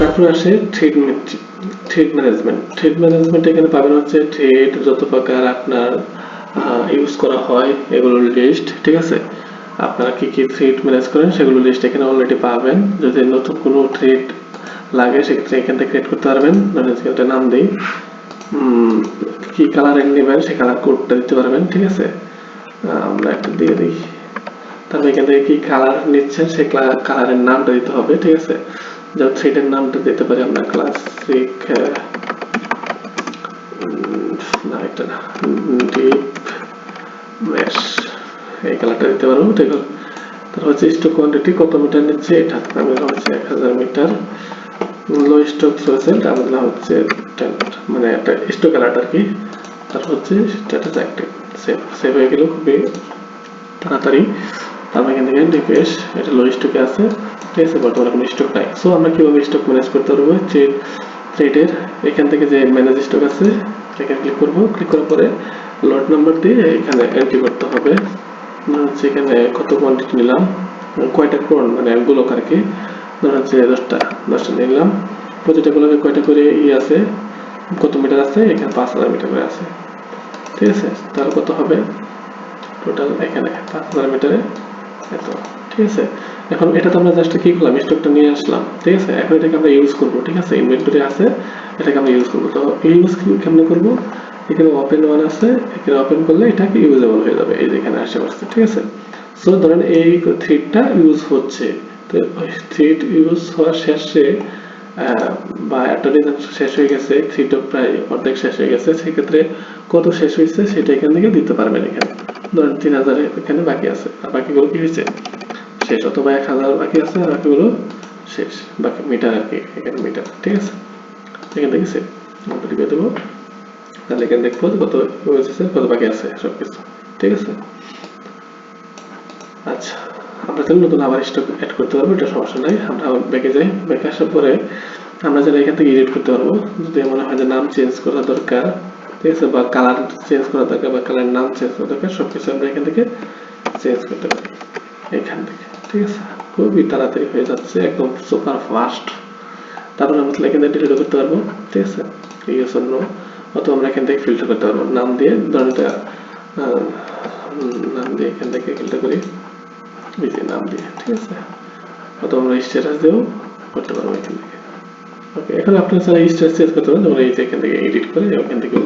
তারপরে আসে thread management. Thread management এখানে পাবেন হচ্ছে থ্রেড যত প্রকার আপনার ইউজ করা হয় এগুলোর লিস্ট, ঠিক আছে। আপনারা কি কি থ্রেড ম্যানেজ করেন সেগুলো লিস্ট এখানে অলরেডি পাবেন। যদি নতুন কোনো থ্রেড লাগে সেক্ষেত্রে এখান থেকে ক্রিয়েট করতে পারবেন। ধরেন একটা নাম দিই, কি কালারের নেবেন সেই কালার কোডটা দিতে পারবেন, ঠিক আছে। আমরা একটা দিয়ে দিই। তারপর এখান থেকে কি কালার নিচ্ছেন সেই কালারের নামটা দিতে হবে, ঠিক আছে। যেমন থ্রেডের নামটা দিতে পারি আমরা ক্লাসিক, না এটা না, ডিপ মেশ, এই কালারটা দিতে পারবো, ঠিক আছে। তারপর হচ্ছে স্টক কোয়ান্টিটি কত মিটার নিচ্ছে, এটা আমি হচ্ছে 1000 মিটার। লো স্টক থ্রেশহোল্ড আমরা হচ্ছে 10, মানে একটা স্টক অ্যালার্ট আর কি। তারপর হচ্ছে স্ট্যাটাস অ্যাক্টিভ, সেভ হয়ে গেল খুবই তাড়াতাড়ি। তারপর এখান থেকে রিফ্রেশ, এটা লো স্টকে আছে, ঠিক আছে, বর্তমানে কোনো স্টক নাই। সো আমরা কিভাবে স্টক ম্যানেজ করতে পারবো, থ্রেডের এখান থেকে যে ম্যানেজ স্টক আছে এখানে ক্লিক করব। ক্লিক করার পরে লট নাম্বার দিয়ে এখানে এন্ট্রি করতে হবে। হচ্ছে এখানে কত কোয়ান্টিটি নিলাম, কয়টা কোন মানে গোলক আর কি, ধরুন হচ্ছে 10টা নিলাম। প্রতিটা গোলকে কয়টা করে আছে, কত মিটার আছে, এখানে 5000 মিটার করে আছে, ঠিক আছে। তাহলে কত হবে টোটাল, এখানে 5000 মিটারে এত, ঠিক আছে। এখন এটা তো আমরা জাস্ট কি করলাম, স্টকটা নিয়ে আসলাম, ঠিক আছে। এখন এটাকে আমরা ইউজ করবো, ঠিক আছে, ইনভেন্টরি আছে, এটাকে আমরা ইউজ করবো। তো ইউজ কেমনে করবো, এখানে ওপেন ওয়ান আছে, এখানে ওপেন করলে এটাকে ইউজেবল হয়ে যাবে, এই যে এখানে আসে পড়ছে, ঠিক আছে। সো ধরেন এই থ্রেডটা ইউজ হচ্ছে, তো থ্রেড ইউজ হওয়ার শেষে বা একটা দিন শেষ হয়ে গেছে, থ্রেডটা প্রায় অর্ধেক শেষ হয়ে গেছে, সেক্ষেত্রে কত শেষ হয়েছে সেটা এখান থেকে দিতে পারবেন। এখানে ধরেন 3000 এখানে বাকি আছে, আর বাকিগুলো কি হয়েছে শেষ, অথবা 1000 বাকি আছে আর বাকিগুলো শেষ, বাকি মিটার আর কি, এখানে মিটার, ঠিক আছে। এখান থেকে সেভ দিয়ে দেবো, তাহলে এখানে দেখবো কত হয়েছে, কত বাকি আছে সবকিছু, ঠিক আছে। আচ্ছা, আমরা তাহলে নতুন আবার স্টক অ্যাড করতে পারবো, এটা সমস্যা নাই। আমরা ব্যাকে যাই, ব্যাকে আসার পরে আমরা যেন এখান থেকে এডিট করতে পারবো, যদি মনে হয় যে নাম চেঞ্জ করা দরকার, ঠিক আছে, বা কালার চেঞ্জ করা দরকার, বা কালার নাম চেঞ্জ করা দরকার, সবকিছু আমরা এখান থেকে চেঞ্জ করতে পারি এখান থেকে, ঠিক আছে। খুবই তাড়াতাড়ি হয়ে যাচ্ছে, একদম সুপার ফাস্ট। তারপর আমরা এখান থেকে ডিলিট করতে পারবো, ঠিক আছে, ইউজ অন্য, অথবা আমরা এখান থেকে ফিল্টার করতে পারবো নাম দিয়ে। ধরেন এটা নাম দিয়ে এখান থেকে ফিল্টার করি, নাম দিয়ে, ঠিক আছে, অথবা আমরা স্ট্যাটাস দিয়েও করতে পারবো এখান থেকে। ওকে, এখন আপনার স্যার স্ট্যাটাস চেঞ্জ করতে পারেন, যেমন এই যে এখান থেকে এডিট করে এখান থেকে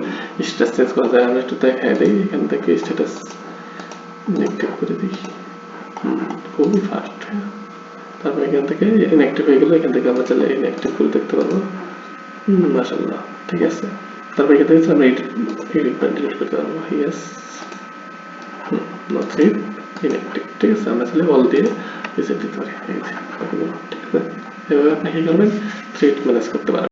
স্ট্যাটাস চেঞ্জ করা যায়। আমরা একটু দেখাই দিই, এখান থেকে স্ট্যাটাস ইনঅ্যাক্টিভ করে দিই, খুবই ফাস্ট। তারপর এখান থেকে ইনঅ্যাক্টিভ হয়ে গেলে এখান থেকে আমরা চাইলে ইনঅ্যাক্টিভ করে দেখতে পারবো, মাশাআল্লাহ, ঠিক আছে। তারপর এখান থেকে আমরা ডিলিট করতে পারবো, ইয়েস, নট সেভ, ইনঅ্যাক্টিভ, ঠিক আছে। আমরা চাইলে অল দিয়ে রিসেট দিতে পারি, এই যে, ঠিক আছে। এভাবে আপনি কি করবেন, থ্রেড ম্যানেজ করতে পারবেন।